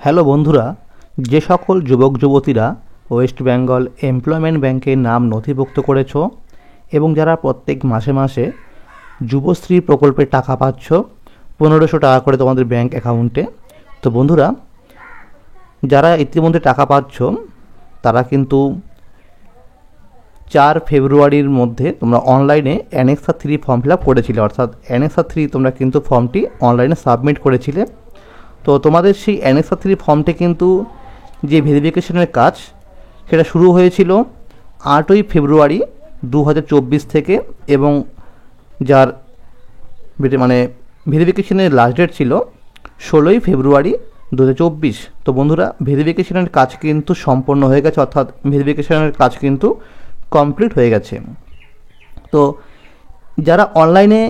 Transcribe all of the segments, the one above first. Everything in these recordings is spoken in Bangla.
হ্যালো বন্ধুরা, যে সকল যুবক যুবতীরা ওয়েস্ট বেঙ্গল এমপ্লয়মেন্ট ব্যাংকে নাম নথিভুক্ত করেছো এবং যারা প্রত্যেক মাসে মাসে যুবশ্রী প্রকল্পে টাকা পাচ্ছ 1500 টাকা করে তোমাদের ব্যাংক অ্যাকাউন্টে, তো বন্ধুরা যারা ইতিমধ্যে টাকা পাচ্ছ তারা কিন্তু 4 ফেব্রুয়ারির মধ্যে তোমরা অনলাইনে অ্যানেক্সার 3 ফর্ম ফিল আপ করেছিলে, অর্থাৎ অ্যানেক্সার 3 তোমরা কিন্তু ফর্মটি অনলাইনে সাবমিট করেছিলে। তো তোমাদের সেই অ্যানেক্সার 3 ফর্মটি কিন্তু যে ভেরিফিকেশনের কাজ সেটা শুরু হয়েছিল 8ই ফেব্রুয়ারি 2024 থেকে এবং যার ভেরিফিকেশনের লাস্ট ডেট ছিল 16ই ফেব্রুয়ারি 2024। তো বন্ধুরা ভেরিফিকেশনের কাজ কিন্তু সম্পন্ন হয়ে গেছে, অর্থাৎ ভেরিফিকেশনের কাজ কিন্তু কমপ্লিট হয়ে গেছে। তো যারা অনলাইনে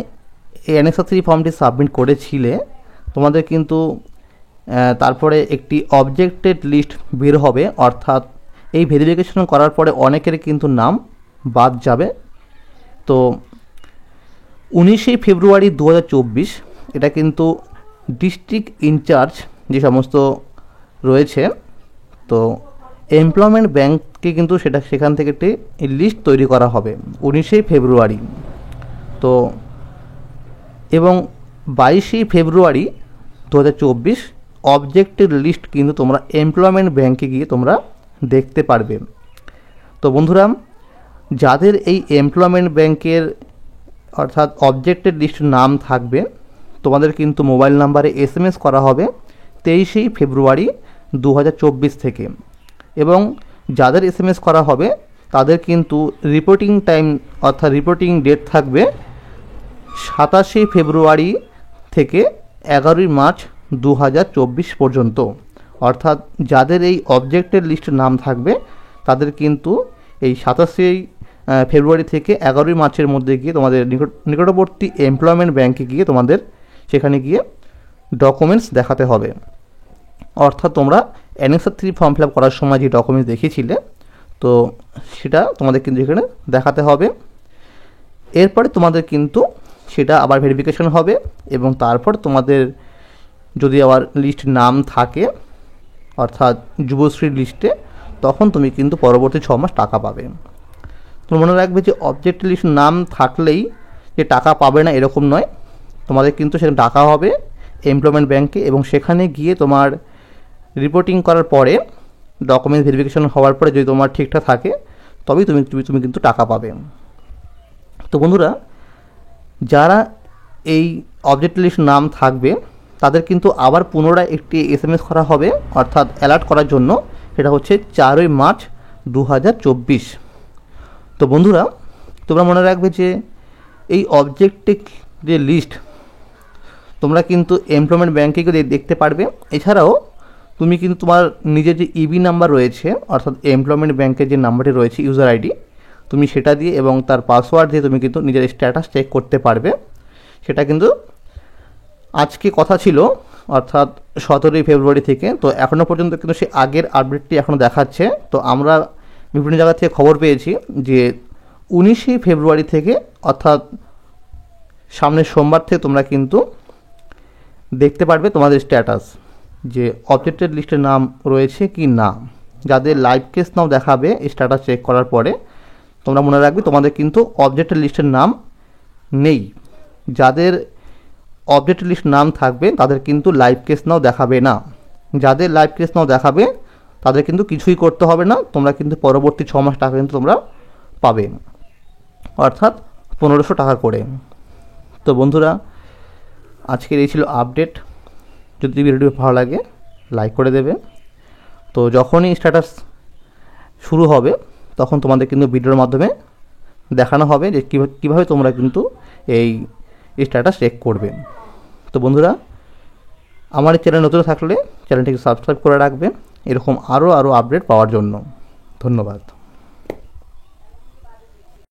এই অ্যানেক্সার 3 ফর্মটি সাবমিট করেছিলে তোমাদের কিন্তু তারপরে একটি অবজেক্টেড লিস্ট বের হবে, অর্থাৎ এই ভেরিফিকেশন করার পরে অনেকের কিন্তু নাম বাদ যাবে। তো 19শে ফেব্রুয়ারি 2024 এটা কিন্তু ডিস্ট্রিক্ট ইনচার্জ যে সমস্ত রয়েছে, তো এমপ্লয়মেন্ট ব্যাংককে কিন্তু সেখান থেকে একটি লিস্ট তৈরি করা হবে 19শে ফেব্রুয়ারি। তো এবং 22শে ফেব্রুয়ারি 2024 অবজেক্টেড লিস্ট কিন্তু তোমরা এমপ্লয়মেন্ট ব্যাংকে গিয়ে তোমরা দেখতে পারবে। তো বন্ধুরা যাদের এই এমপ্লয়মেন্ট ব্যাংকের অর্থাৎ অবজেক্টেড লিস্ট নাম থাকবে তোমাদের কিন্তু মোবাইল নাম্বারে SMS করা হবে 23শে ফেব্রুয়ারি 2024 থেকে, এবং যাদের SMS করা হবে তাদের কিন্তু রিপোর্টিং টাইম অর্থাৎ রিপোর্টিং ডেট থাকবে 27শে ফেব্রুয়ারি থেকে 11ই মার্চ 2024 পর্যন্ত। অর্থাৎ যাদের এই অবজেক্টেড লিস্ট নাম থাকবে তাদের কিন্তু এই 27শে ফেব্রুয়ারি থেকে 11ই মার্চের মধ্যে গিয়ে তোমাদের নিকটবর্তী এমপ্লয়মেন্ট ব্যাংকে গিয়ে তোমাদের সেখানে গিয়ে ডকুমেন্টস দেখাতে হবে। অর্থাৎ তোমরা অ্যানেক্সার 3 ফর্ম ফিল আপ করার সময় যে ডকুমেন্টস দেখিয়েছিলে তো সেটা তোমাদের কিন্তু এখানে দেখাতে হবে। এরপরে তোমাদের কিন্তু সেটা আবার ভেরিফিকেশন হবে এবং তারপর তোমাদের যদি আবার লিস্ট নাম থাকে অর্থাৎ যুবশ্রীর লিস্টে তখন তুমি কিন্তু পরবর্তী 6 মাস টাকা পাবে। তোমরা মনে রাখবে যে অবজেক্ট লিস্ট নাম থাকলেই যে টাকা পাবে না এরকম নয়, তোমাদের কিন্তু সেখানে টাকা হবে এমপ্লয়মেন্ট ব্যাংকে এবং সেখানে গিয়ে তোমার রিপোর্টিং করার পরে ডকুমেন্ট ভেরিফিকেশন হওয়ার পরে যদি তোমার ঠিকঠাক থাকে তবেই তুমি কিন্তু টাকা পাবে। তো বন্ধুরা যারা এই অবজেক্ট লিস্ট নাম থাকবে তাদের কিন্তু আবার পুনরায় একটি SMS করা হবে অর্থাৎ অ্যালার্ট করার জন্য, সেটা হচ্ছে 4ই মার্চ 2024। তো বন্ধুরা তোমরা মনে রাখবে যে এই অবজেক্টেড যে লিস্ট তোমরা কিন্তু এমপ্লয়মেন্ট ব্যাংকে গিয়ে দেখতে পারবে। এছাড়াও তুমি কিন্তু তোমার নিজের যে EB নাম্বার রয়েছে অর্থাৎ এমপ্লয়মেন্ট ব্যাংকের যে নাম্বারটি রয়েছে ইউজার ID তুমি সেটা দিয়ে এবং তার পাসওয়ার্ড দিয়ে তুমি কিন্তু নিজের স্ট্যাটাস চেক করতে পারবে। সেটা কিন্তু আজকে কথা ছিল অর্থাৎ 17ই ফেব্রুয়ারি থেকে, তো এখনও পর্যন্ত কিন্তু সে আগের আপডেটটি এখনও দেখাচ্ছে। তো আমরা বিভিন্ন জায়গা থেকে খবর পেয়েছি যে 19শে ফেব্রুয়ারি থেকে অর্থাৎ সামনের সোমবার থেকে তোমরা কিন্তু দেখতে পারবে তোমাদের স্ট্যাটাস যে অবজেক্টেড লিস্টের নাম রয়েছে কি না। যাদের লাইভ কেস নাও দেখাবে স্ট্যাটাস চেক করার পরে তোমরা মনে রাখবে তোমাদের কিন্তু অবজেক্টেড লিস্টের নাম নেই। যাদের অবজেক্টেড লিস্ট নাম থাকবে তাদের কিন্তু লাইভ কেস নাও দেখাবে না। যাদের লাইভ কেস নাও দেখাবে তাদের কিন্তু কিছুই করতে হবে না, তোমরা কিন্তু পরবর্তী 6 মাস টাকা কিন্তু তোমরা পাবে, অর্থাৎ 1500 টাকা করে। তো বন্ধুরা আজকের এই ছিল আপডেট। যদি ভিডিওটি ভালো লাগে লাইক করে দেবে। তো যখনই স্ট্যাটাস শুরু হবে তখন তোমাদের কিন্তু ভিডিওর মাধ্যমে দেখানো হবে যে কীভাবে তোমরা কিন্তু এই স্ট্যাটাস চেক করবে। তো বন্ধুরা আমার এই চ্যানেল নতুন থাকলে চ্যানেলটিকে সাবস্ক্রাইব করে রাখবে এরকম আরও আপডেট পাওয়ার জন্য। ধন্যবাদ।